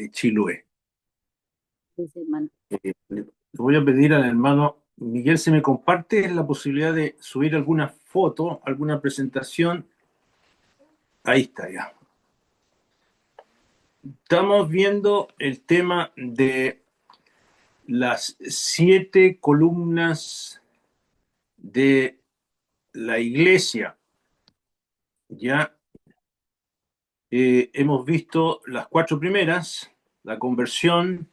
de Chiloé. Dice, hermano. Le voy a pedir al hermano Miguel si me comparte la posibilidad de subir alguna foto, alguna presentación. Ahí está ya. Estamos viendo el tema de las 7 columnas de la iglesia. Ya hemos visto las 4 primeras, la conversión,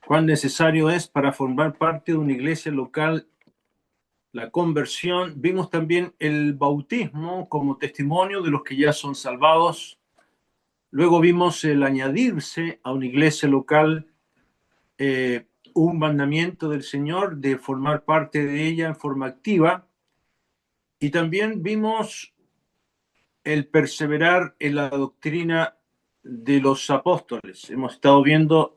cuán necesario es para formar parte de una iglesia local, la conversión. Vimos también el bautismo como testimonio de los que ya son salvados. Luego vimos el añadirse a una iglesia local, un mandamiento del Señor de formar parte de ella en forma activa. Y también vimos el perseverar en la doctrina de los apóstoles. Hemos estado viendo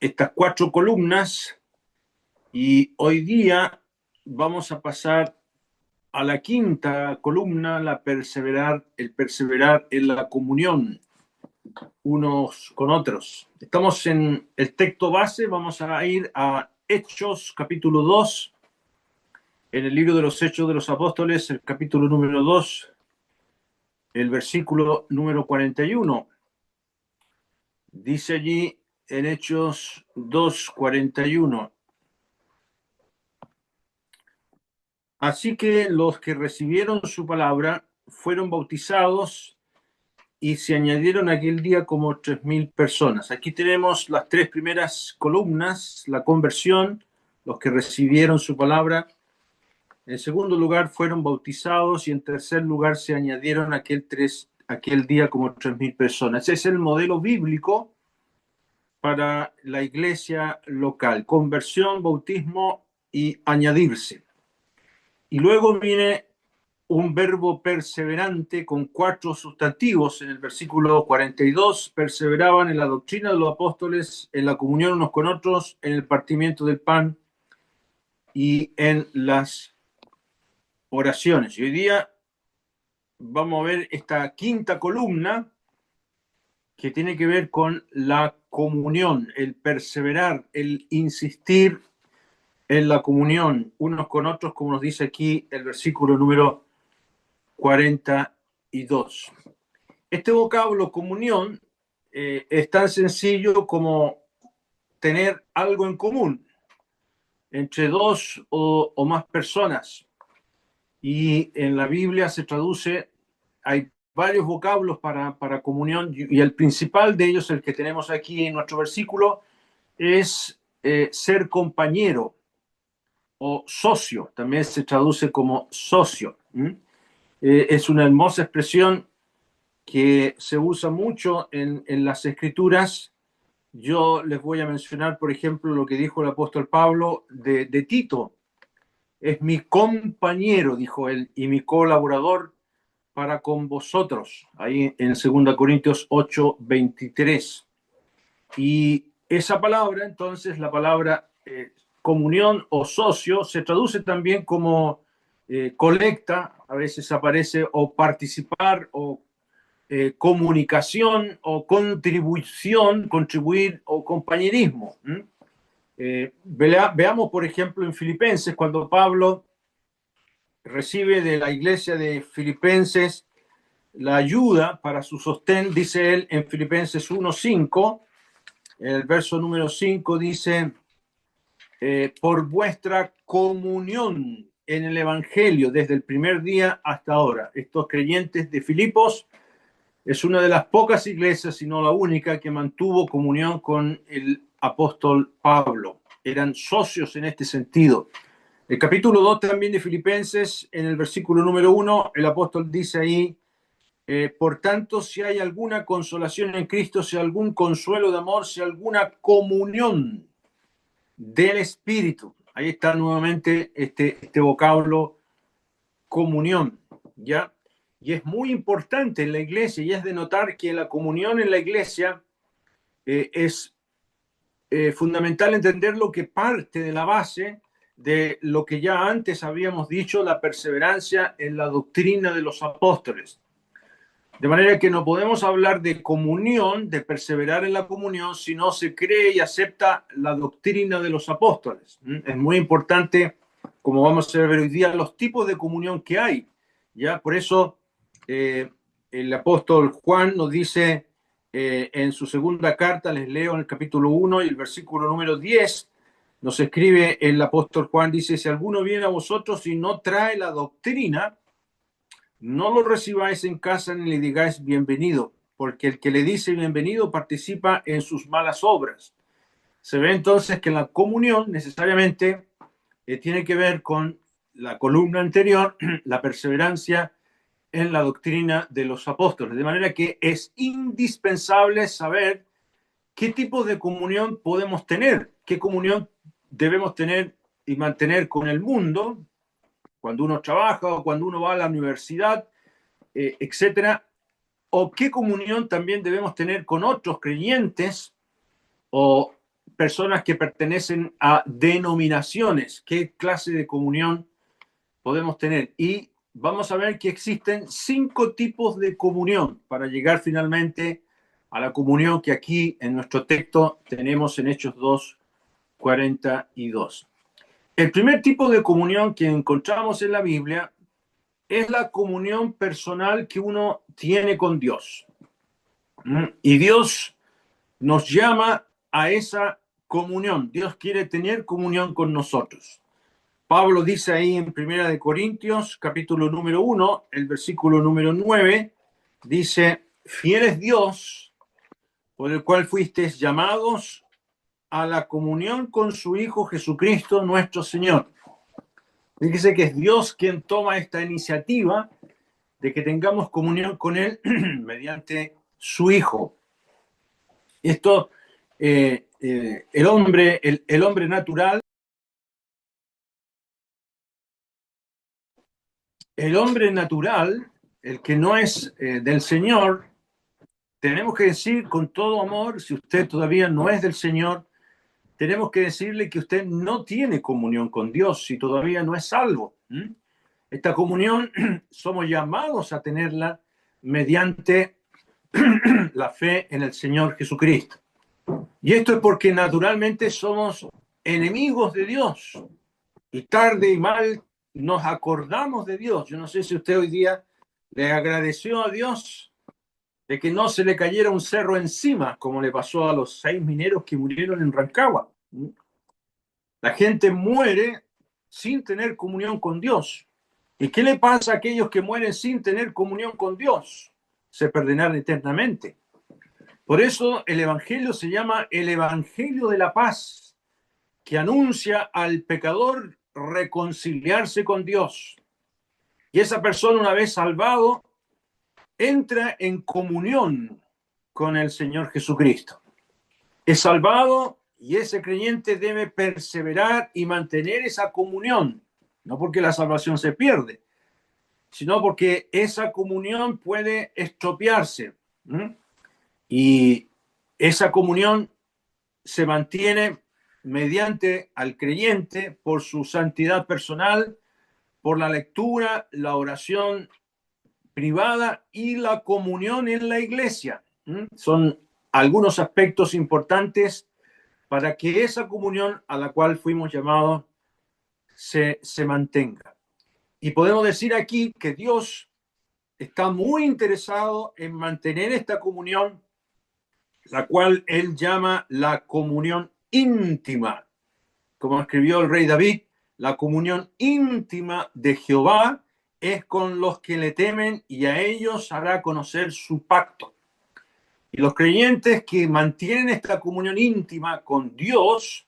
estas 4 columnas y hoy día vamos a pasar a la 5ª columna, el perseverar en la comunión unos con otros. Estamos en el texto base, vamos a ir a Hechos capítulo 2, en el libro de los Hechos de los Apóstoles, el capítulo número 2, el versículo número 41. Dice allí en Hechos 2:41. Así que los que recibieron su palabra fueron bautizados y se añadieron aquel día como 3.000 personas. Aquí tenemos las 3 primeras columnas: la conversión, los que recibieron su palabra. En segundo lugar fueron bautizados y en tercer lugar se añadieron aquel día como 3.000 personas. Ese es el modelo bíblico para la iglesia local: conversión, bautismo y añadirse. Y luego viene un verbo perseverante con 4 sustantivos. En el versículo 42, perseveraban en la doctrina de los apóstoles, en la comunión unos con otros, en el partimiento del pan y en las oraciones. Y hoy día vamos a ver esta 5ª columna que tiene que ver con la comunión, el perseverar, el insistir en la comunión unos con otros, como nos dice aquí el versículo número 42. Este vocablo comunión es tan sencillo como tener algo en común entre 2 o más personas. Y en la Biblia se traduce, hay varios vocablos para comunión, y el principal de ellos, el que tenemos aquí en nuestro versículo, es ser compañero o socio. También se traduce como socio. Es una hermosa expresión que se usa mucho en las escrituras. Yo les voy a mencionar, por ejemplo, lo que dijo el apóstol Pablo de Tito. Es mi compañero, dijo él, y mi colaborador para con vosotros, ahí en 2 Corintios 8:23. Y esa palabra, entonces, la palabra comunión o socio, se traduce también como colecta, a veces aparece, o participar, o comunicación, o contribución, contribuir, o compañerismo. Veamos, por ejemplo, en Filipenses, cuando Pablo recibe de la iglesia de Filipenses la ayuda para su sostén, dice él en Filipenses 1:5, en el verso número 5 dice, por vuestra comunión en el Evangelio desde el primer día hasta ahora. Estos creyentes de Filipos es una de las pocas iglesias, si no la única, que mantuvo comunión con el apóstol Pablo. Eran socios en este sentido. El capítulo 2 también de Filipenses, en el versículo número 1, el apóstol dice ahí, por tanto, si hay alguna consolación en Cristo, si hay algún consuelo de amor, si hay alguna comunión del Espíritu. Ahí está nuevamente este vocablo comunión, ¿ya? Y es muy importante en la iglesia, y es de notar que la comunión en la iglesia es fundamental entender lo que parte de la base de lo que ya antes habíamos dicho, la perseverancia en la doctrina de los apóstoles. De manera que no podemos hablar de comunión, de perseverar en la comunión, si no se cree y acepta la doctrina de los apóstoles. Es muy importante, como vamos a ver hoy día, los tipos de comunión que hay. ¿Ya? Por eso el apóstol Juan nos dice en su segunda carta, les leo en el capítulo 1 y el versículo número 10, nos escribe el apóstol Juan, dice, si alguno viene a vosotros y no trae la doctrina, no lo recibáis en casa ni le digáis bienvenido, porque el que le dice bienvenido participa en sus malas obras. Se ve entonces que la comunión necesariamente tiene que ver con la columna anterior, la perseverancia en la doctrina de los apóstoles. De manera que es indispensable saber qué tipo de comunión podemos tener, qué comunión debemos tener y mantener con el mundo, cuando uno trabaja o cuando uno va a la universidad, etcétera, o qué comunión también debemos tener con otros creyentes o personas que pertenecen a denominaciones, qué clase de comunión podemos tener. Y vamos a ver que existen 5 tipos de comunión para llegar finalmente a la comunión que aquí en nuestro texto tenemos en Hechos 2:42. El primer tipo de comunión que encontramos en la Biblia es la comunión personal que uno tiene con Dios. Y Dios nos llama a esa comunión. Dios quiere tener comunión con nosotros. Pablo dice ahí en Primera de Corintios, capítulo número 1, el versículo número 9, dice, fiel es Dios, por el cual fuisteis llamados a la comunión con su Hijo Jesucristo, nuestro Señor. Fíjese que es Dios quien toma esta iniciativa de que tengamos comunión con Él mediante su Hijo. Esto, el hombre natural, el que no es del Señor, tenemos que decir con todo amor, si usted todavía no es del Señor, tenemos que decirle que usted no tiene comunión con Dios si todavía no es salvo. Esta comunión somos llamados a tenerla mediante la fe en el Señor Jesucristo. Y esto es porque naturalmente somos enemigos de Dios y tarde y mal nos acordamos de Dios. Yo no sé si usted hoy día le agradeció a Dios de que no se le cayera un cerro encima, como le pasó a los 6 mineros que murieron en Rancagua. La gente muere sin tener comunión con Dios. ¿Y qué le pasa a aquellos que mueren sin tener comunión con Dios? Se perderán eternamente. Por eso el Evangelio se llama el Evangelio de la paz, que anuncia al pecador reconciliarse con Dios. Y esa persona, una vez salvado, entra en comunión con el Señor Jesucristo. Es salvado y ese creyente debe perseverar y mantener esa comunión, no porque la salvación se pierde, sino porque esa comunión puede estropearse. Y esa comunión se mantiene mediante al creyente por su santidad personal, por la lectura, la oración privada y la comunión en la iglesia. Son algunos aspectos importantes para que esa comunión a la cual fuimos llamados se mantenga. Y podemos decir aquí que Dios está muy interesado en mantener esta comunión, la cual Él llama la comunión íntima. Como escribió el rey David, la comunión íntima de Jehová es con los que le temen y a ellos hará conocer su pacto. Y los creyentes que mantienen esta comunión íntima con Dios,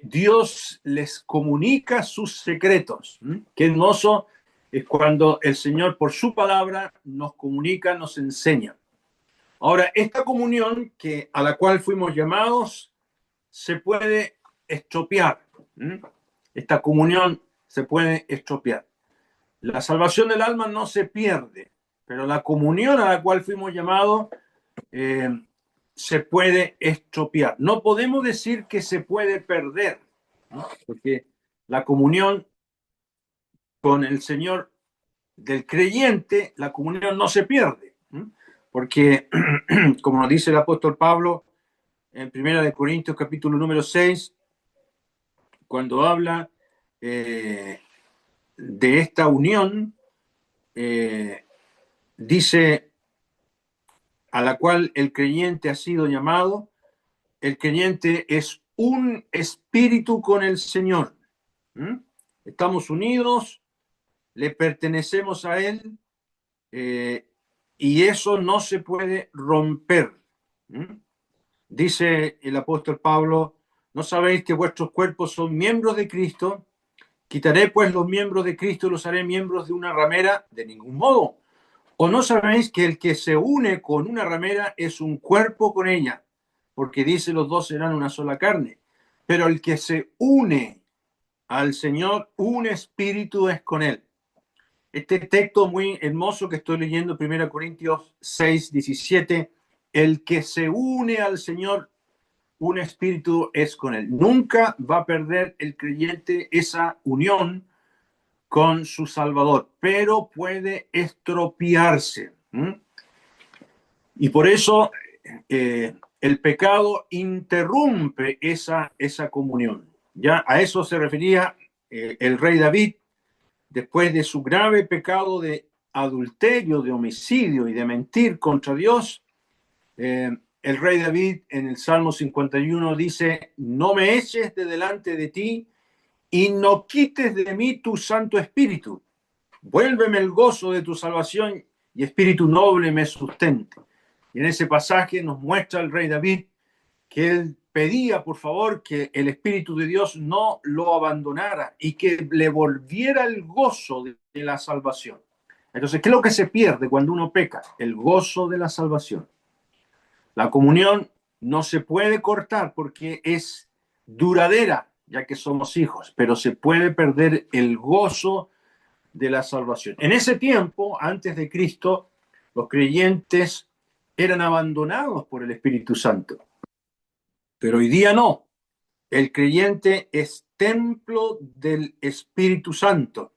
Dios les comunica sus secretos. Qué hermoso es cuando el Señor por su palabra nos comunica, nos enseña. Ahora, esta comunión a la cual fuimos llamados se puede estropear. Esta comunión se puede estropear. La salvación del alma no se pierde, pero la comunión a la cual fuimos llamados se puede estropear. No podemos decir que se puede perder, ¿no? Porque la comunión con el Señor del creyente, la comunión no se pierde. porque, como nos dice el apóstol Pablo en 1 Corintios capítulo número 6, cuando habla de esta unión, dice, a la cual el creyente ha sido llamado, el creyente es un espíritu con el Señor. Estamos unidos, le pertenecemos a Él, y eso no se puede romper. Dice el apóstol Pablo, ¿no sabéis que vuestros cuerpos son miembros de Cristo? ¿Quitaré pues los miembros de Cristo y los haré miembros de una ramera? De ningún modo. ¿O no sabéis que el que se une con una ramera es un cuerpo con ella? Porque dice, los dos serán una sola carne. Pero el que se une al Señor, un espíritu es con él. Este texto muy hermoso que estoy leyendo, 1 Corintios 6, 17, el que se une al Señor, un espíritu es con él. Nunca va a perder el creyente esa unión con su Salvador, pero puede estropearse. Y por eso el pecado interrumpe esa comunión. Ya a eso se refería el rey David después de su grave pecado de adulterio, de homicidio y de mentir contra Dios. El rey David en el Salmo 51 dice, no me eches de delante de ti y no quites de mí tu Santo Espíritu. Vuélveme el gozo de tu salvación y espíritu noble me sustente. Y en ese pasaje nos muestra el rey David que él pedía, por favor, que el Espíritu de Dios no lo abandonara y que le volviera el gozo de la salvación. Entonces, ¿qué es lo que se pierde cuando uno peca? El gozo de la salvación. La comunión no se puede cortar porque es duradera, ya que somos hijos, pero se puede perder el gozo de la salvación. En ese tiempo, antes de Cristo, los creyentes eran abandonados por el Espíritu Santo. Pero hoy día no. El creyente es templo del Espíritu Santo.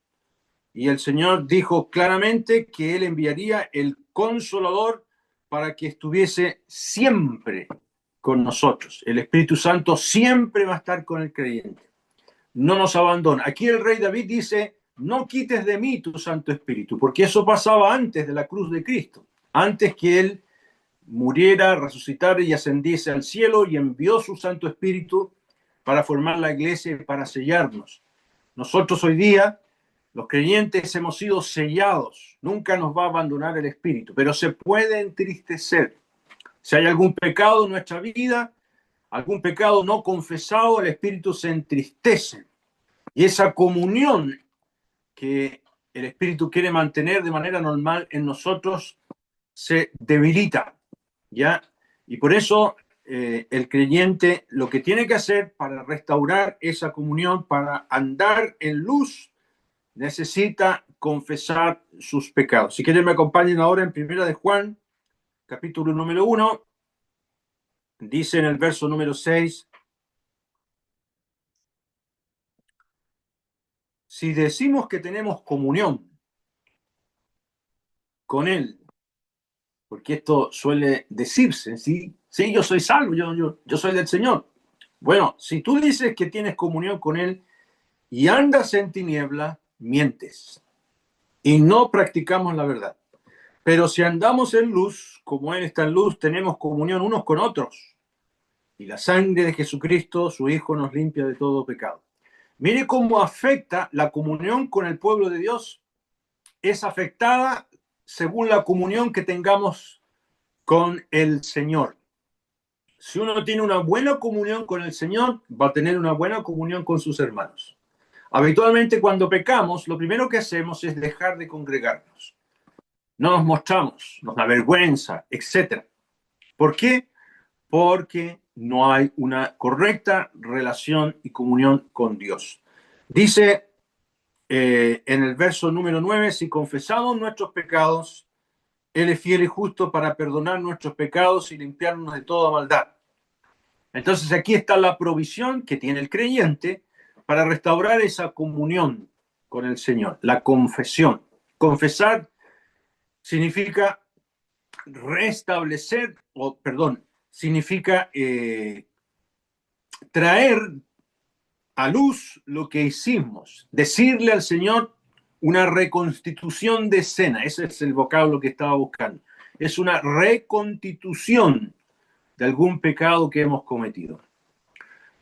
Y el Señor dijo claramente que Él enviaría el Consolador para que estuviese siempre con nosotros. El Espíritu Santo siempre va a estar con el creyente. No nos abandona. Aquí el rey David dice, no quites de mí tu Santo Espíritu, porque eso pasaba antes de la cruz de Cristo, antes que Él muriera, resucitara y ascendiese al cielo y envió su Santo Espíritu para formar la iglesia y para sellarnos. Nosotros hoy día, los creyentes, hemos sido sellados. Nunca nos va a abandonar el Espíritu, pero se puede entristecer. Si hay algún pecado en nuestra vida, algún pecado no confesado, el Espíritu se entristece. Y esa comunión que el Espíritu quiere mantener de manera normal en nosotros se debilita, ¿ya? Y por eso el creyente lo que tiene que hacer para restaurar esa comunión, para andar en luz, necesita confesar sus pecados. Si quieren me acompañen ahora en 1 de Juan, capítulo número 1, dice en el verso número 6, si decimos que tenemos comunión con Él, porque esto suele decirse, ¿sí? Sí, yo soy salvo, yo soy del Señor. Bueno, si tú dices que tienes comunión con Él y andas en tiniebla, mientes y no practicamos la verdad. Pero si andamos en luz, como Él está en luz, tenemos comunión unos con otros. Y la sangre de Jesucristo, su Hijo, nos limpia de todo pecado. Mire cómo afecta la comunión con el pueblo de Dios. Es afectada según la comunión que tengamos con el Señor. Si uno tiene una buena comunión con el Señor, va a tener una buena comunión con sus hermanos. Habitualmente cuando pecamos, lo primero que hacemos es dejar de congregarnos. No nos mostramos, nos da vergüenza, etc. ¿Por qué? Porque no hay una correcta relación y comunión con Dios. Dice en el verso número 9, si confesamos nuestros pecados, Él es fiel y justo para perdonar nuestros pecados y limpiarnos de toda maldad. Entonces aquí está la provisión que tiene el creyente para restaurar esa comunión con el Señor, la confesión. Confesar significa restablecer, o perdón, significa traer a luz lo que hicimos, decirle al Señor una reconstitución de escena. Ese es el vocablo que estaba buscando. Es una reconstitución de algún pecado que hemos cometido.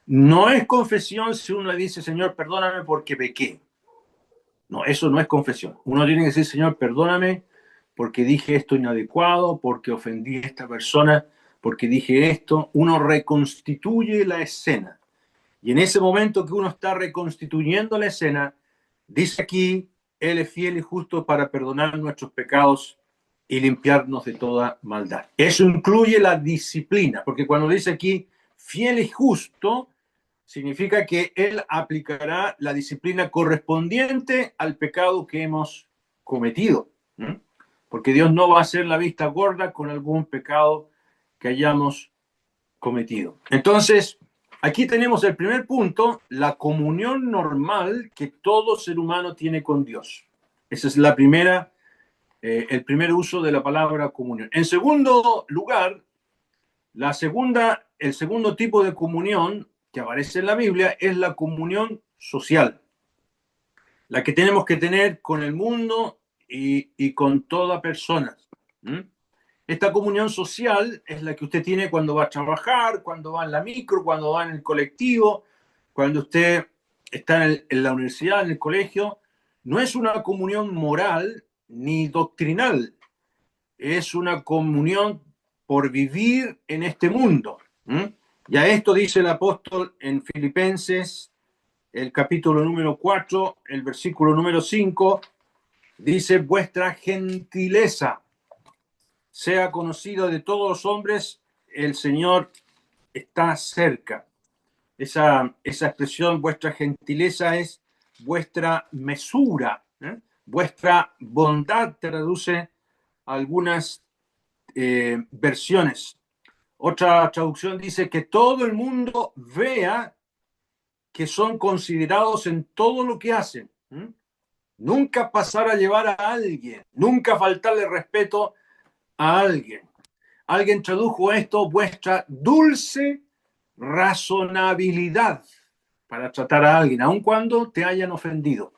No es confesión si uno le dice, Señor, perdóname porque pequé. No, eso no es confesión. Uno tiene que decir, Señor, perdóname porque dije esto inadecuado, porque ofendí a esta persona, porque dije esto. Uno reconstituye la escena. Y en ese momento que uno está reconstituyendo la escena, dice aquí, Él es fiel y justo para perdonar nuestros pecados y limpiarnos de toda maldad. Eso incluye la disciplina, porque cuando dice aquí fiel y justo, significa que Él aplicará la disciplina correspondiente al pecado que hemos cometido. ¿Mm? Porque Dios no va a hacer la vista gorda con algún pecado que hayamos cometido. Entonces, aquí tenemos el primer punto, la comunión normal que todo ser humano tiene con Dios. Esa es la primera, el primer uso de la palabra comunión. En segundo lugar, el segundo tipo de comunión que aparece en la Biblia es la comunión social, la que tenemos que tener con el mundo y con toda persona. ¿Mm? Esta comunión social es la que usted tiene cuando va a trabajar, cuando va en la micro, cuando va en el colectivo, cuando usted está en la universidad, en el colegio. No es una comunión moral ni doctrinal, es una comunión por vivir en este mundo. ¿Mm? Y a esto dice el apóstol en Filipenses, el capítulo número 4, el versículo número 5, dice, vuestra gentileza sea conocido de todos los hombres, el Señor está cerca. Esa expresión, vuestra gentileza, es vuestra mesura, vuestra bondad, traduce algunas versiones. Otra traducción dice que todo el mundo vea que son considerados en todo lo que hacen. Nunca pasar a llevar a alguien, nunca faltarle respeto a alguien. Alguien tradujo esto, vuestra dulce razonabilidad para tratar a alguien, aun cuando te hayan ofendido.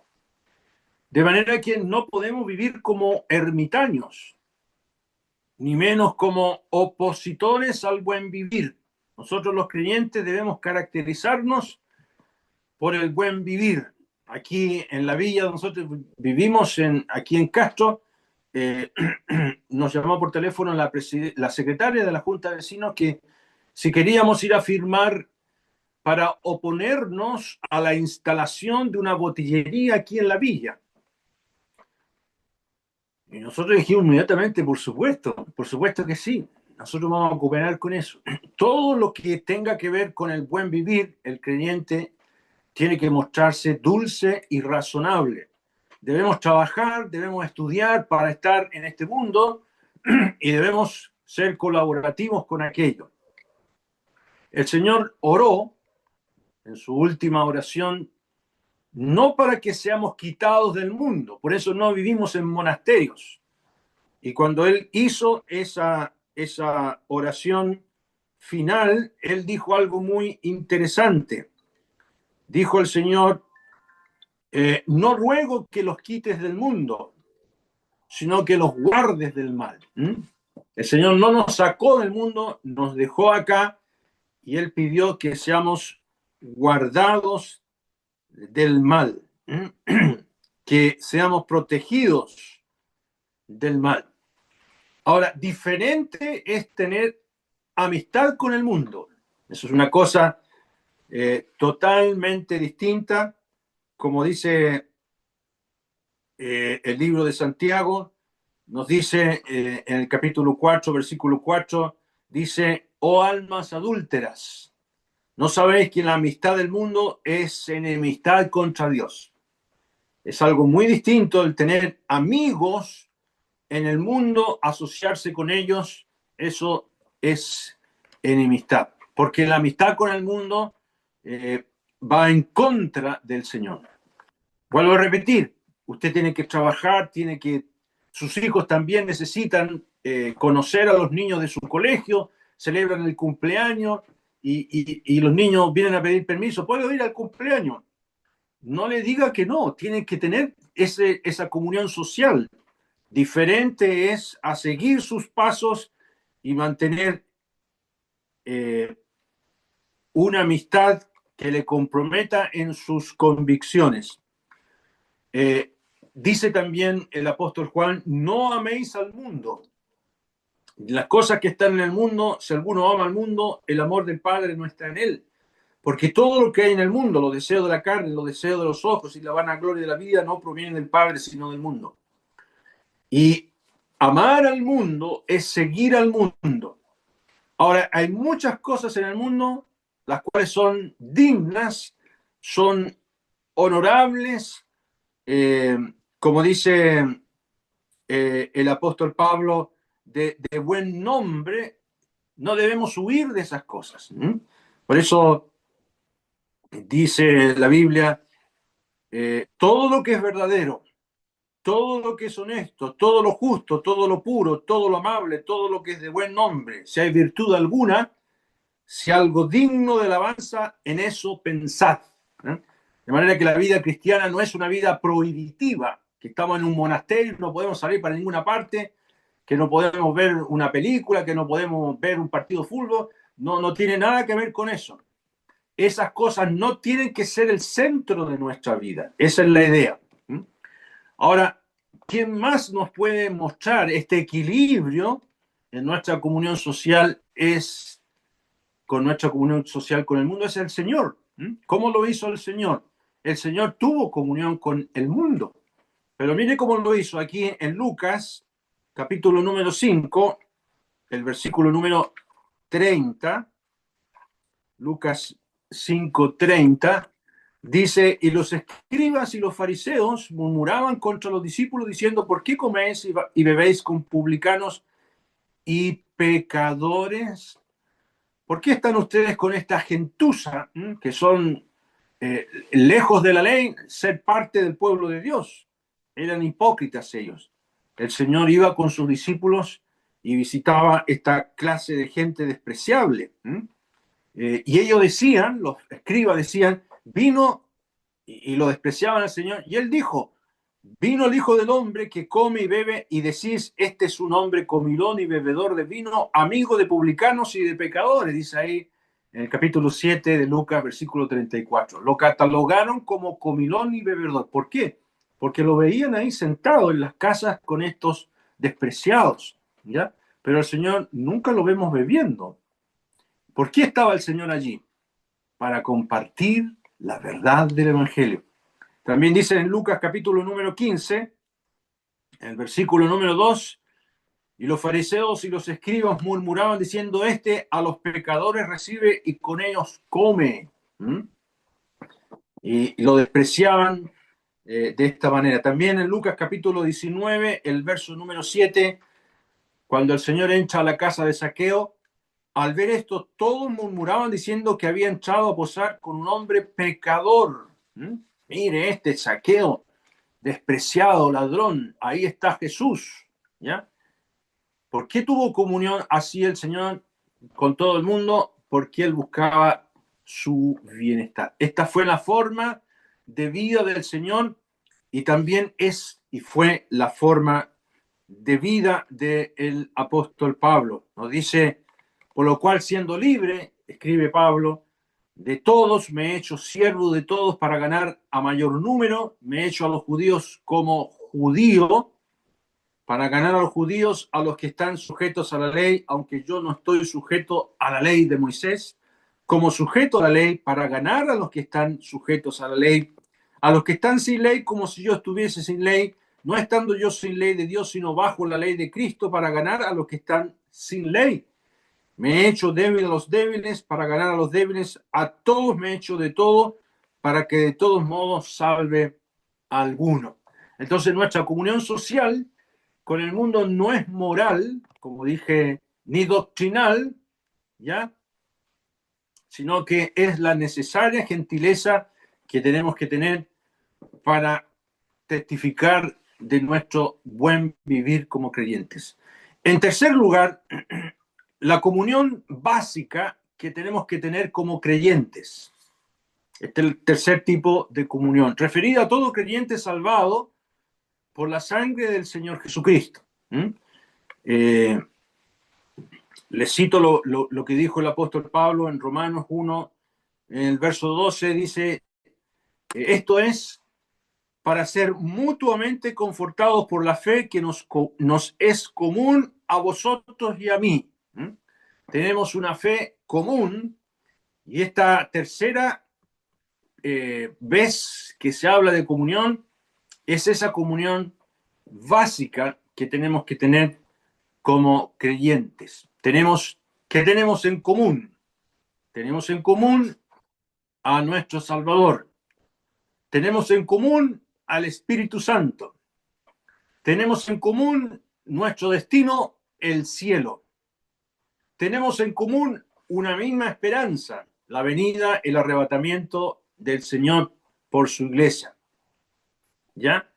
De manera que no podemos vivir como ermitaños, ni menos como opositores al buen vivir. Nosotros los creyentes debemos caracterizarnos por el buen vivir. Aquí en la villa nosotros vivimos, aquí en Castro, nos llamó por teléfono la secretaria de la Junta de Vecinos que si queríamos ir a firmar para oponernos a la instalación de una botillería aquí en la villa. Y nosotros dijimos inmediatamente, por supuesto que sí, nosotros vamos a cooperar con eso. Todo lo que tenga que ver con el buen vivir, el creyente tiene que mostrarse dulce y razonable. Debemos trabajar, debemos estudiar para estar en este mundo y debemos ser colaborativos con aquello. El Señor oró en su última oración no para que seamos quitados del mundo, por eso no vivimos en monasterios. Y cuando Él hizo esa oración final, Él dijo algo muy interesante. Dijo el Señor, no ruego que los quites del mundo, sino que los guardes del mal. El Señor no nos sacó del mundo, nos dejó acá y Él pidió que seamos guardados del mal, que seamos protegidos del mal. Ahora, diferente es tener amistad con el mundo. Eso es una cosa totalmente distinta. Como dice el libro de Santiago, nos dice en el capítulo 4, versículo 4, dice, oh almas adúlteras, ¿no sabéis que la amistad del mundo es enemistad contra Dios? Es algo muy distinto el tener amigos en el mundo, asociarse con ellos, eso es enemistad. Porque la amistad con el mundo va en contra del Señor. Vuelvo a repetir, usted tiene que trabajar, sus hijos también necesitan conocer a los niños de su colegio, celebran el cumpleaños y los niños vienen a pedir permiso. ¿Puedo ir al cumpleaños? No le diga que no, tienen que tener esa comunión social. Diferente es a seguir sus pasos y mantener una amistad que le comprometa en sus convicciones. Dice también el apóstol Juan, no améis al mundo. Las cosas que están en el mundo, si alguno ama al mundo, el amor del Padre no está en él. Porque todo lo que hay en el mundo, los deseos de la carne, los deseos de los ojos y la vanagloria de la vida, no provienen del Padre, sino del mundo. Y amar al mundo es seguir al mundo. Ahora, hay muchas cosas en el mundo las cuales son dignas, son honorables, como dice el apóstol Pablo, de buen nombre. No debemos huir de esas cosas. Por eso dice la Biblia, todo lo que es verdadero, todo lo que es honesto, todo lo justo, todo lo puro, todo lo amable, todo lo que es de buen nombre, si hay virtud alguna, si algo digno de alabanza, en eso pensad. De manera que la vida cristiana no es una vida prohibitiva, que estamos en un monasterio, no podemos salir para ninguna parte, que no podemos ver una película, que no podemos ver un partido de fútbol. No, no tiene nada que ver con eso. Esas cosas no tienen que ser el centro de nuestra vida. Esa es la idea. Ahora, ¿quién más nos puede mostrar este equilibrio en nuestra comunión social con nuestra comunión social con el mundo? Es el Señor. ¿Cómo lo hizo el Señor? El Señor tuvo comunión con el mundo. Pero mire cómo lo hizo aquí en Lucas, capítulo número 5, el versículo número 30. Lucas 5:30, dice, y los escribas y los fariseos murmuraban contra los discípulos diciendo, ¿por qué coméis y bebéis con publicanos y pecadores? ¿Por qué están ustedes con esta gentuza que son lejos de la ley, ser parte del pueblo de Dios? Eran hipócritas ellos. El Señor iba con sus discípulos y visitaba esta clase de gente despreciable. Y ellos decían, los escribas decían, vino, y lo despreciaban al Señor, y él dijo, vino el Hijo del Hombre que come y bebe, y decís, este es un hombre comilón y bebedor de vino, amigo de publicanos y de pecadores, dice ahí en el capítulo 7 de Lucas, versículo 34. Lo catalogaron como comilón y bebedor. ¿Por qué? Porque lo veían ahí sentado en las casas con estos despreciados, ¿ya? Pero el Señor nunca lo vemos bebiendo. ¿Por qué estaba el Señor allí? Para compartir la verdad del Evangelio. También dice en Lucas capítulo número 15, el versículo número 2, y los fariseos y los escribas murmuraban diciendo, este a los pecadores recibe y con ellos come. Y lo despreciaban de esta manera. También en Lucas capítulo 19, el verso número 7, cuando el Señor entra a la casa de Zaqueo, al ver esto, todos murmuraban diciendo que había entrado a posar con un hombre pecador. Mire, este Zaqueo, despreciado, ladrón, ahí está Jesús. ¿Ya? ¿Por qué tuvo comunión así el Señor con todo el mundo? Porque Él buscaba su bienestar. Esta fue la forma de vida del Señor y también es y fue la forma de vida del apóstol Pablo. Nos dice, por lo cual siendo libre, escribe Pablo, de todos me he hecho siervo de todos para ganar a mayor número, me he hecho a los judíos como judío, para ganar a los judíos, a los que están sujetos a la ley, aunque yo no estoy sujeto a la ley de Moisés, como sujeto a la ley, para ganar a los que están sujetos a la ley, a los que están sin ley, como si yo estuviese sin ley, no estando yo sin ley de Dios, sino bajo la ley de Cristo, para ganar a los que están sin ley. Me he hecho débil a los débiles, para ganar a los débiles, a todos me he hecho de todo, para que de todos modos salve a alguno. Entonces nuestra comunión social con el mundo no es moral, como dije, ni doctrinal, ¿ya? Sino que es la necesaria gentileza que tenemos que tener para testificar de nuestro buen vivir como creyentes. En tercer lugar, la comunión básica que tenemos que tener como creyentes. Este es el tercer tipo de comunión, referida a todo creyente salvado por la sangre del Señor Jesucristo. Les cito lo que dijo el apóstol Pablo en Romanos 1, en el verso 12, dice, esto es para ser mutuamente confortados por la fe que nos es común a vosotros y a mí. Tenemos una fe común y esta tercera vez que se habla de comunión es esa comunión básica que tenemos que tener como creyentes. ¿Qué tenemos en común? Tenemos en común a nuestro Salvador. Tenemos en común al Espíritu Santo. Tenemos en común nuestro destino, el cielo. Tenemos en común una misma esperanza, la venida, el arrebatamiento del Señor por su iglesia. ¿Ya?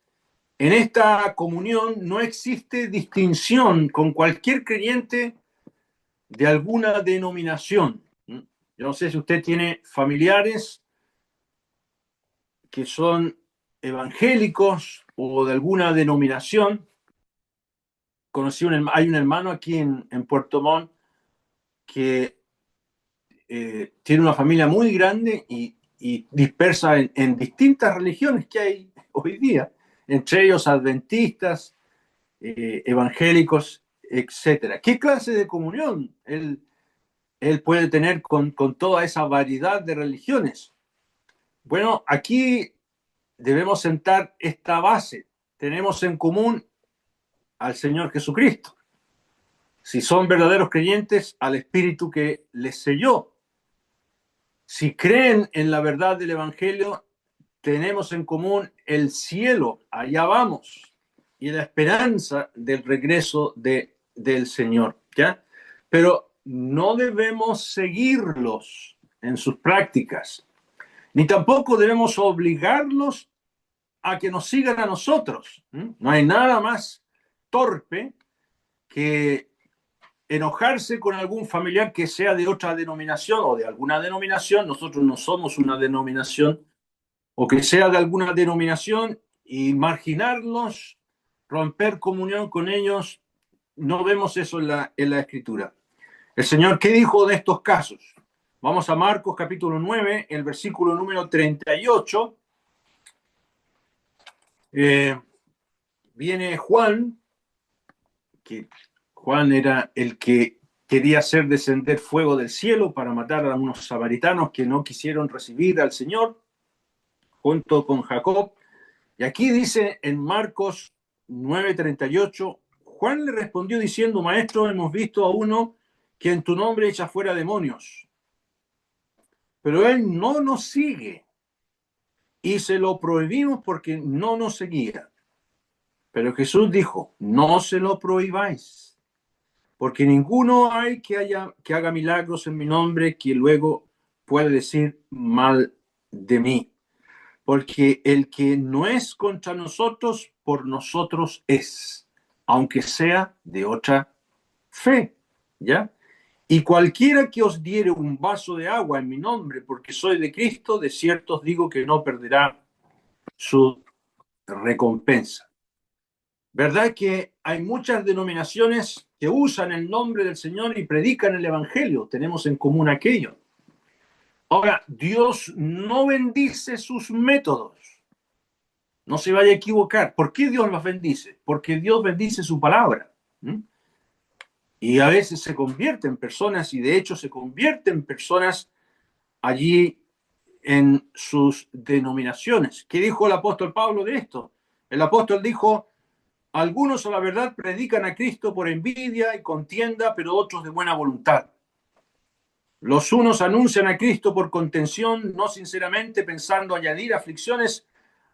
En esta comunión no existe distinción con cualquier creyente de alguna denominación. Yo no sé si usted tiene familiares que son evangélicos o de alguna denominación. Hay un hermano aquí en Puerto Montt que tiene una familia muy grande y dispersa en distintas religiones que hay hoy día, entre ellos adventistas, evangélicos, etcétera. ¿Qué clase de comunión él puede tener con toda esa variedad de religiones? Bueno, aquí debemos sentar esta base. Tenemos en común al Señor Jesucristo. Si son verdaderos creyentes, al Espíritu que les selló. Si creen en la verdad del Evangelio, tenemos en común el cielo, allá vamos, y la esperanza del regreso del Señor, ¿ya? Pero no debemos seguirlos en sus prácticas, ni tampoco debemos obligarlos a que nos sigan a nosotros. No hay nada más torpe que enojarse con algún familiar que sea de otra denominación o de alguna denominación. Nosotros no somos una denominación, o que sea de alguna denominación, y marginarlos, romper comunión con ellos. No vemos eso en la Escritura. El Señor, ¿qué dijo de estos casos? Vamos a Marcos capítulo 9, el versículo número 38. Viene Juan, que Juan era el que quería hacer descender fuego del cielo para matar a unos samaritanos que no quisieron recibir al Señor, junto con Jacob. Y aquí dice en Marcos 9:38, Juan le respondió diciendo, Maestro, hemos visto a uno que en tu nombre echa fuera demonios, pero él no nos sigue y se lo prohibimos porque no nos seguía. Pero Jesús dijo, no se lo prohibáis, porque ninguno hay que haga milagros en mi nombre que luego pueda decir mal de mí. Porque el que no es contra nosotros, por nosotros es, aunque sea de otra fe, ¿ya? Y cualquiera que os diere un vaso de agua en mi nombre, porque soy de Cristo, de cierto os digo que no perderá su recompensa. ¿Verdad que hay muchas denominaciones que usan el nombre del Señor y predican el Evangelio? Tenemos en común aquello. Ahora, Dios no bendice sus métodos. No se vaya a equivocar. ¿Por qué Dios los bendice? Porque Dios bendice su palabra. Y a veces se convierten personas, y de hecho se convierten personas allí en sus denominaciones. ¿Qué dijo el apóstol Pablo de esto? El apóstol dijo, algunos a la verdad predican a Cristo por envidia y contienda, pero otros de buena voluntad. Los unos anuncian a Cristo por contención, no sinceramente, pensando añadir aflicciones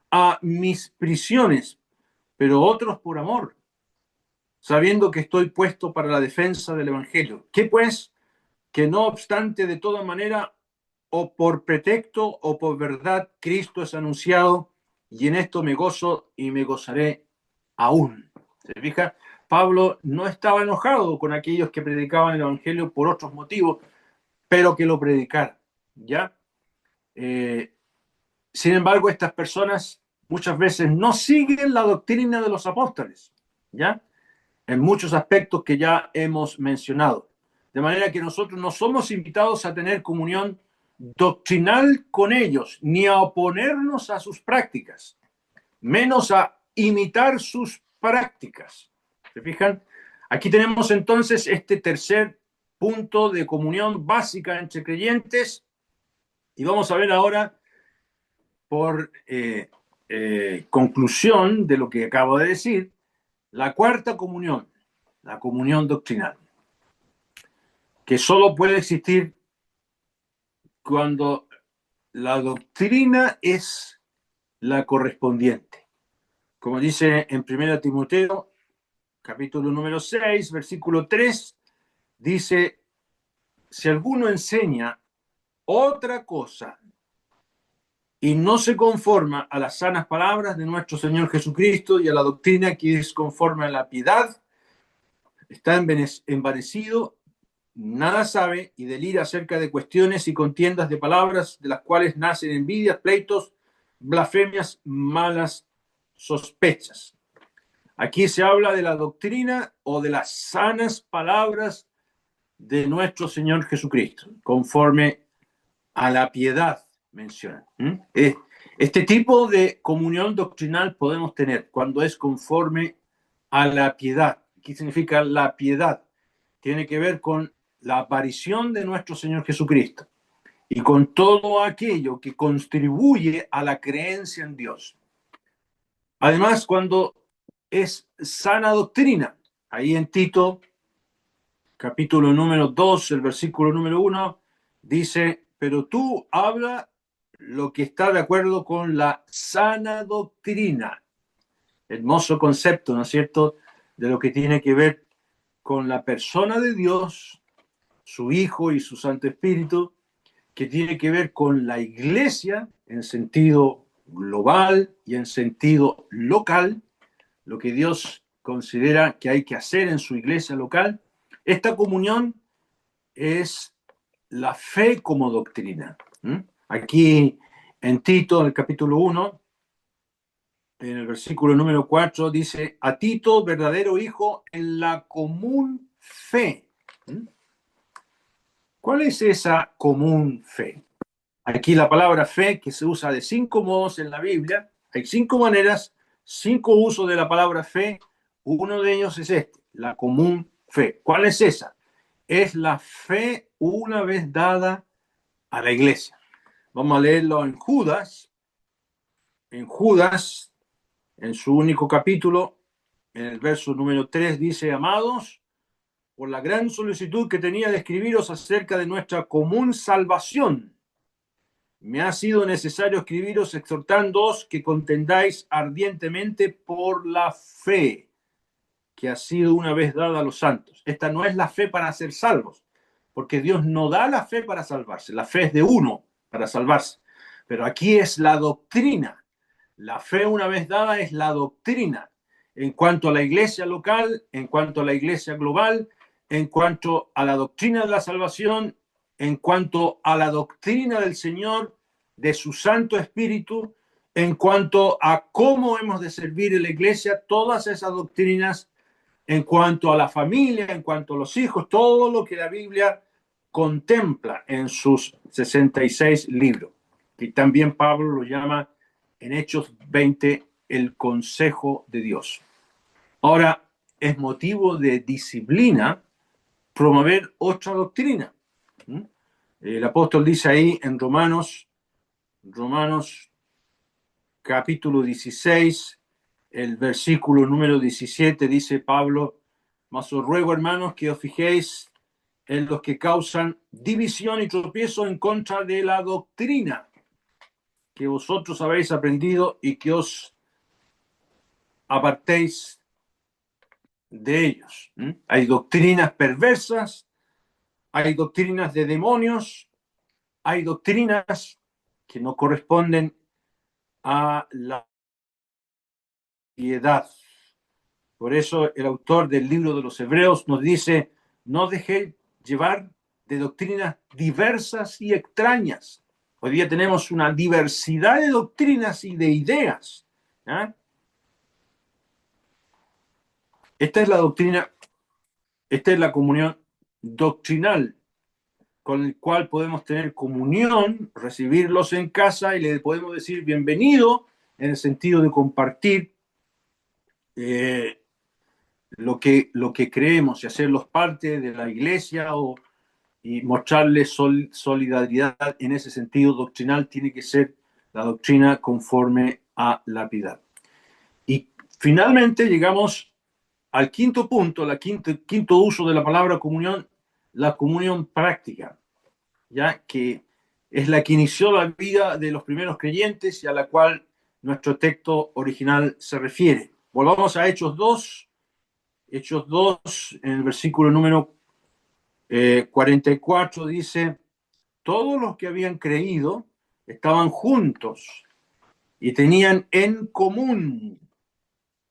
a mis prisiones, pero otros por amor, sabiendo que estoy puesto para la defensa del Evangelio. ¿Qué pues? Que no obstante, de toda manera, o por pretexto o por verdad, Cristo es anunciado, y en esto me gozo y me gozaré aún. ¿Se fija? Pablo no estaba enojado con aquellos que predicaban el Evangelio por otros motivos, pero que lo predicaran, ¿ya? Sin embargo, estas personas muchas veces no siguen la doctrina de los apóstoles, ¿ya? En muchos aspectos que ya hemos mencionado. De manera que nosotros no somos invitados a tener comunión doctrinal con ellos, ni a oponernos a sus prácticas, menos a imitar sus prácticas. ¿Se fijan? Aquí tenemos entonces este tercer punto de comunión básica entre creyentes y vamos a ver ahora por conclusión de lo que acabo de decir, la cuarta comunión, la comunión doctrinal, que solo puede existir cuando la doctrina es la correspondiente. Como dice en 1 Timoteo, capítulo número 6, versículo 3, dice, si alguno enseña otra cosa y no se conforma a las sanas palabras de nuestro Señor Jesucristo y a la doctrina que es conforme a la piedad, está envanecido, nada sabe y delira acerca de cuestiones y contiendas de palabras de las cuales nacen envidias, pleitos, blasfemias, malas sospechas. Aquí se habla de la doctrina o de las sanas palabras de nuestro Señor Jesucristo, conforme a la piedad, menciona. Este tipo de comunión doctrinal podemos tener cuando es conforme a la piedad. ¿Qué significa la piedad? Tiene que ver con la aparición de nuestro Señor Jesucristo y con todo aquello que contribuye a la creencia en Dios. Además, cuando es sana doctrina, ahí en Tito, capítulo número 2, el versículo número 1, dice, pero tú habla lo que está de acuerdo con la sana doctrina. Hermoso concepto, ¿no es cierto?, de lo que tiene que ver con la persona de Dios, su Hijo y su Santo Espíritu, que tiene que ver con la iglesia en sentido global y en sentido local, lo que Dios considera que hay que hacer en su iglesia local. Esta comunión es la fe como doctrina. Aquí en Tito, en el capítulo 1, en el versículo número 4, dice, a Tito, verdadero hijo, en la común fe. ¿Cuál es esa común fe? Aquí la palabra fe, que se usa de 5 modos en la Biblia, hay 5 maneras, 5 usos de la palabra fe. Uno de ellos es este, la común fe. ¿Cuál es esa? Es la fe una vez dada a la iglesia. Vamos a leerlo en Judas. En Judas, en su único capítulo, en el verso número 3, dice, amados, por la gran solicitud que tenía de escribiros acerca de nuestra común salvación, me ha sido necesario escribiros exhortándoos que contendáis ardientemente por la fe que ha sido una vez dada a los santos. Esta no es la fe para ser salvos, porque Dios no da la fe para salvarse. La fe es de uno para salvarse. Pero aquí es la doctrina. La fe una vez dada es la doctrina. En cuanto a la iglesia local, en cuanto a la iglesia global, en cuanto a la doctrina de la salvación, en cuanto a la doctrina del Señor, de su Santo Espíritu, en cuanto a cómo hemos de servir en la iglesia, todas esas doctrinas, en cuanto a la familia, en cuanto a los hijos, todo lo que la Biblia contempla en sus 66 libros, que también Pablo lo llama en Hechos 20 el consejo de Dios. Ahora, es motivo de disciplina promover otra doctrina. El apóstol dice ahí en Romanos capítulo 16, el versículo número 17, dice Pablo, mas os ruego, hermanos, que os fijéis en los que causan división y tropiezo en contra de la doctrina que vosotros habéis aprendido y que os apartéis de ellos. Hay doctrinas perversas, hay doctrinas de demonios, hay doctrinas que no corresponden a la piedad. Por eso el autor del libro de los Hebreos nos dice, no dejéis llevar de doctrinas diversas y extrañas. Hoy día tenemos una diversidad de doctrinas y de ideas. ¿Ah? Esta es la doctrina, esta es la comunión doctrinal con el cual podemos tener comunión, recibirlos en casa y le podemos decir bienvenido en el sentido de compartir eh, lo que creemos y hacerlos parte de la iglesia y mostrarles solidaridad en ese sentido doctrinal tiene que ser la doctrina conforme a la piedad. Y finalmente llegamos al quinto punto, quinto uso de la palabra comunión, la comunión práctica, ya que es la que inició la vida de los primeros creyentes y a la cual nuestro texto original se refiere. Volvamos a Hechos 2, Hechos 2, en el versículo número 44 dice, todos los que habían creído estaban juntos y tenían en común.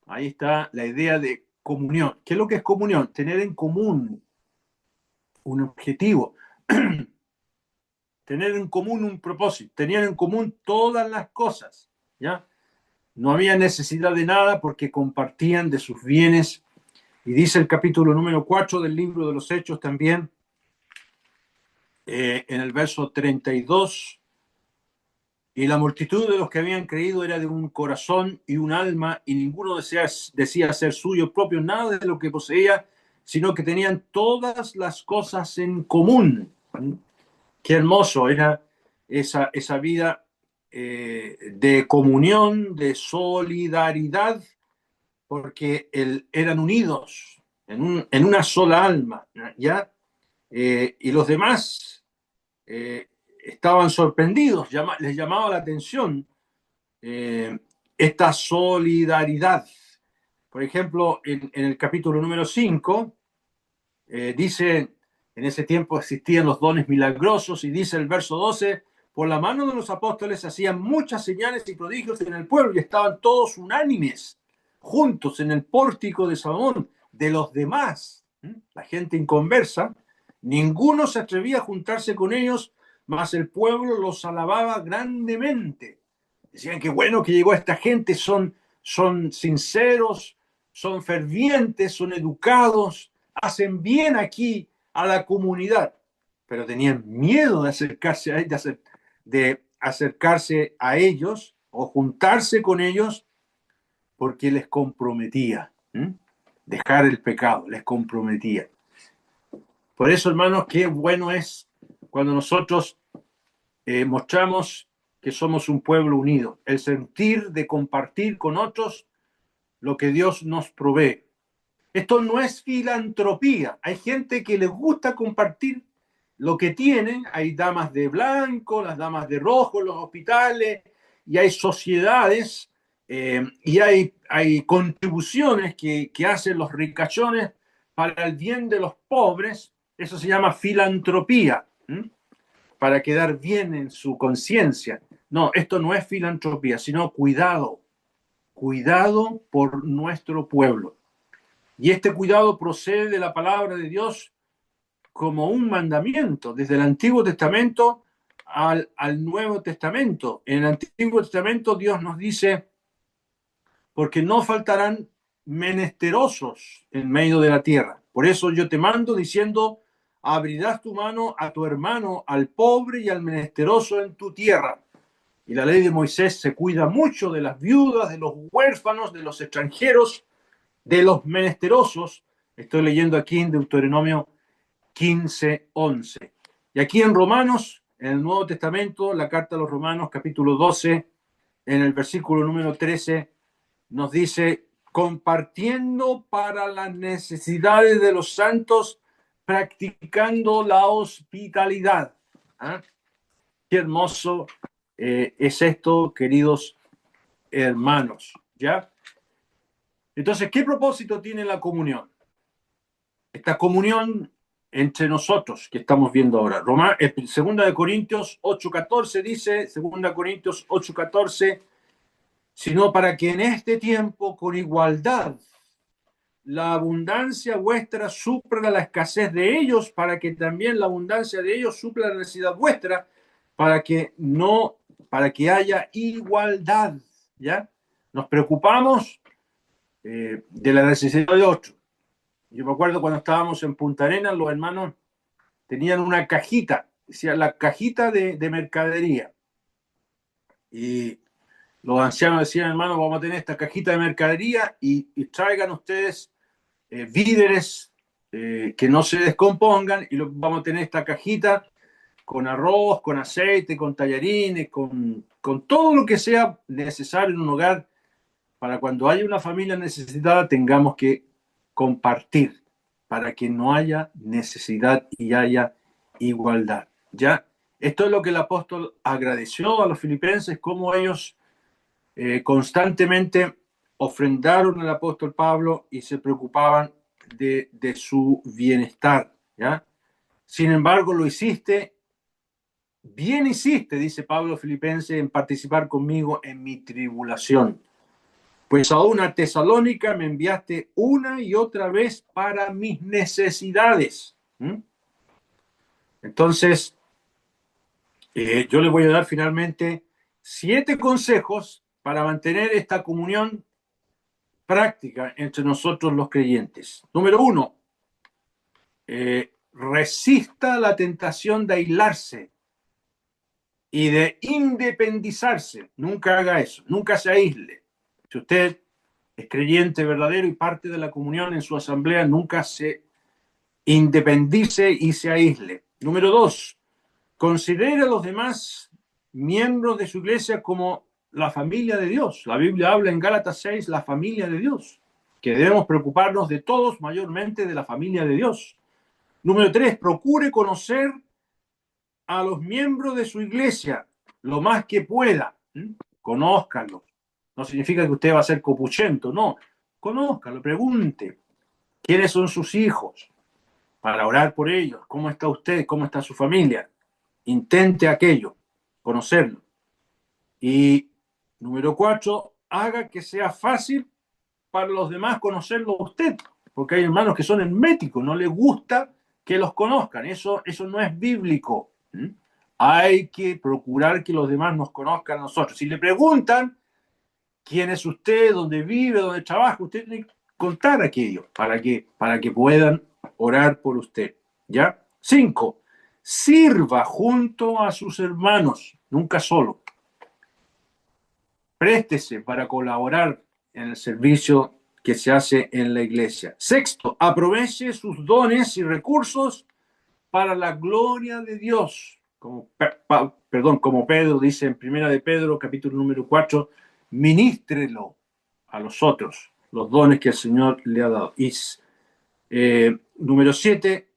Ahí está la idea de comunión. ¿Qué es lo que es comunión? Tener en común un objetivo, tener en común un propósito, tenían en común todas las cosas, ¿ya? No había necesidad de nada porque compartían de sus bienes. Y dice el capítulo número 4 del libro de los Hechos también, en el verso 32, y la multitud de los que habían creído era de un corazón y un alma, y ninguno decía ser suyo propio nada de lo que poseía, sino que tenían todas las cosas en común. Qué hermoso era esa vida de comunión, de solidaridad, porque eran unidos en una sola alma, ¿ya? Y los demás estaban sorprendidos, les llamaba la atención eh, esta solidaridad. Por ejemplo, en el capítulo número 5, dice, en ese tiempo existían los dones milagrosos y dice el verso 12, por la mano de los apóstoles hacían muchas señales y prodigios en el pueblo y estaban todos unánimes, juntos en el pórtico de Salomón. De los demás, la gente inconversa, ninguno se atrevía a juntarse con ellos, mas el pueblo los alababa grandemente. Decían que bueno que llegó esta gente, son sinceros, son fervientes, son educados, hacen bien aquí a la comunidad, pero tenían miedo de acercarse a ellos o juntarse con ellos porque les comprometía. Dejar el pecado, les comprometía. Por eso, hermanos, qué bueno es cuando nosotros mostramos que somos un pueblo unido, el sentir de compartir con otros lo que Dios nos provee. Esto no es filantropía. Hay gente que les gusta compartir lo que tienen. Hay damas de blanco, las damas de rojo en los hospitales, y hay sociedades y hay contribuciones que hacen los ricachones para el bien de los pobres. Eso se llama filantropía, para quedar bien en su conciencia. No, esto no es filantropía, sino cuidado por nuestro pueblo. Y este cuidado procede de la palabra de Dios como un mandamiento, desde el Antiguo Testamento al Nuevo Testamento. En el Antiguo Testamento Dios nos dice, porque no faltarán menesterosos en medio de la tierra. Por eso yo te mando diciendo, abrirás tu mano a tu hermano, al pobre y al menesteroso en tu tierra. Y la ley de Moisés se cuida mucho de las viudas, de los huérfanos, de los extranjeros, de los menesterosos. Estoy leyendo aquí en Deuteronomio 15:11. Y aquí en Romanos, en el Nuevo Testamento, la carta a los Romanos, capítulo 12, en el versículo número 13, nos dice, compartiendo para las necesidades de los santos, practicando la hospitalidad. ¿Ah? Qué hermoso es esto, queridos hermanos, ¿ya? Entonces, ¿qué propósito tiene la comunión? Esta comunión entre nosotros que estamos viendo ahora. Segunda de Corintios 8:14 dice, Segunda Corintios 8:14, sino para que en este tiempo con igualdad la abundancia vuestra supla la escasez de ellos, para que también la abundancia de ellos supla la necesidad vuestra, para que no, para que haya igualdad, ¿ya? Nos preocupamos de la necesidad de otro. Yo me acuerdo cuando estábamos en Punta Arenas, los hermanos tenían una cajita, decía la cajita de mercadería. Y los ancianos decían, hermano, vamos a tener esta cajita de mercadería y traigan ustedes víveres que no se descompongan y vamos a tener esta cajita con arroz, con aceite, con tallarines, con todo lo que sea necesario en un hogar para cuando haya una familia necesitada tengamos que compartir para que no haya necesidad y haya igualdad. ¿Ya? Esto es lo que el apóstol agradeció a los filipenses, cómo ellos constantemente ofrendaron al apóstol Pablo y se preocupaban de su bienestar. ¿Ya? Sin embargo, lo hiciste, bien hiciste, dice Pablo Filipenses, en participar conmigo en mi tribulación. Pues a una Tesalónica me enviaste una y otra vez para mis necesidades. Entonces, yo les voy a dar finalmente 7 consejos para mantener esta comunión práctica entre nosotros los creyentes. Número 1, resista la tentación de aislarse y de independizarse. Nunca haga eso, nunca se aísle. Si usted es creyente verdadero y parte de la comunión en su asamblea, nunca se independice y se aísle. Número 2, considere a los demás miembros de su iglesia como la familia de Dios. La Biblia habla en Gálatas 6, la familia de Dios, que debemos preocuparnos de todos, mayormente de la familia de Dios. Número 3, procure conocer a los miembros de su iglesia lo más que pueda. Conózcanlos. No significa que usted va a ser copuchento, no. Conózcanlo, pregunte quiénes son sus hijos para orar por ellos. ¿Cómo está usted? ¿Cómo está su familia? Intente aquello, conocerlo. Y número 4, haga que sea fácil para los demás conocerlo a usted, porque hay hermanos que son herméticos, no les gusta que los conozcan, eso no es bíblico. Hay que procurar que los demás nos conozcan a nosotros. Si le preguntan quién es usted, dónde vive, dónde trabaja, usted tiene que contar aquello para que puedan orar por usted. ¿Ya? 5, sirva junto a sus hermanos, nunca solo. Préstese para colaborar en el servicio que se hace en la iglesia. 6, aproveche sus dones y recursos para la gloria de Dios. Como Pedro dice en Primera de Pedro, capítulo número 4, ministrelo a los otros, los dones que el Señor le ha dado. Y número 7,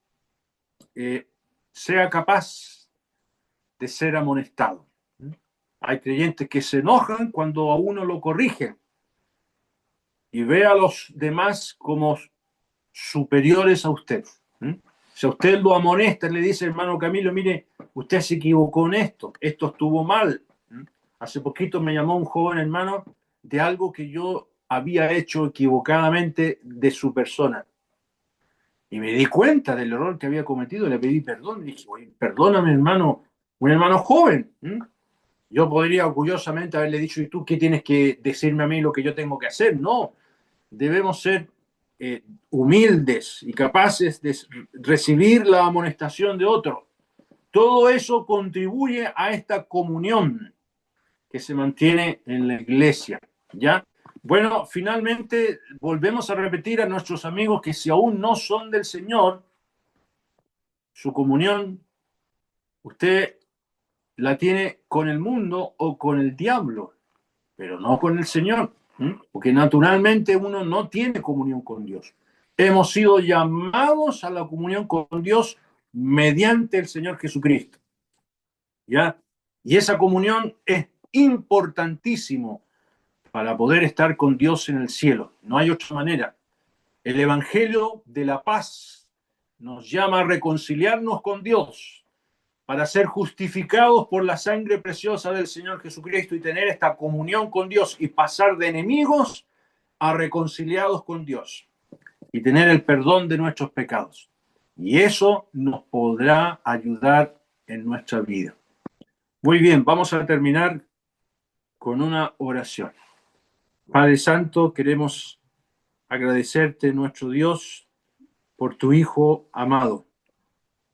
sea capaz de ser amonestado. Hay creyentes que se enojan cuando a uno lo corrigen y ve a los demás como superiores a usted. Si a usted lo amonesta, le dice, hermano Camilo, mire, usted se equivocó en esto estuvo mal. Hace poquito me llamó un joven hermano de algo que yo había hecho equivocadamente de su persona. Y me di cuenta del error que había cometido, le pedí perdón, y dije, perdóname hermano, un hermano joven. Yo podría orgullosamente haberle dicho, ¿y tú qué tienes que decirme a mí lo que yo tengo que hacer? No, debemos ser humildes y capaces de recibir la amonestación de otro. Todo eso contribuye a esta comunión que se mantiene en la iglesia, ¿ya? Bueno, finalmente volvemos a repetir a nuestros amigos que si aún no son del Señor, su comunión, usted la tiene con el mundo o con el diablo, pero no con el Señor, porque naturalmente uno no tiene comunión con Dios. Hemos sido llamados a la comunión con Dios mediante el Señor Jesucristo, ¿ya? Y esa comunión es importantísimo para poder estar con Dios en el cielo. No hay otra manera. El Evangelio de la paz nos llama a reconciliarnos con Dios para ser justificados por la sangre preciosa del Señor Jesucristo y tener esta comunión con Dios y pasar de enemigos a reconciliados con Dios. y tener el perdón de nuestros pecados. Y eso nos podrá ayudar en nuestra vida. Muy bien, vamos a terminar con una oración. Padre Santo, queremos agradecerte, nuestro Dios, por tu Hijo amado,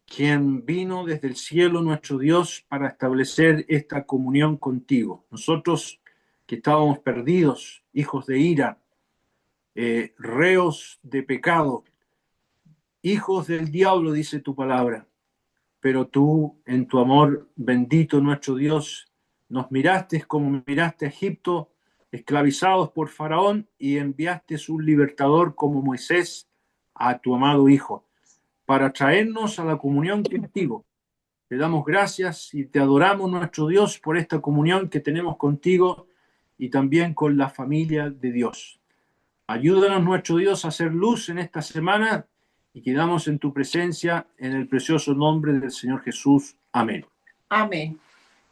quien vino desde el cielo, nuestro Dios, para establecer esta comunión contigo. Nosotros que estábamos perdidos, hijos de ira, reos de pecado, hijos del diablo, dice tu palabra, pero tú, en tu amor bendito, nuestro Dios, nos miraste como miraste a Egipto, esclavizados por Faraón, y enviaste un libertador como Moisés a tu amado Hijo, para traernos a la comunión contigo. Te damos gracias y te adoramos, nuestro Dios, por esta comunión que tenemos contigo y también con la familia de Dios. Ayúdanos, nuestro Dios, a hacer luz en esta semana y quedamos en tu presencia en el precioso nombre del Señor Jesús. Amén. Amén.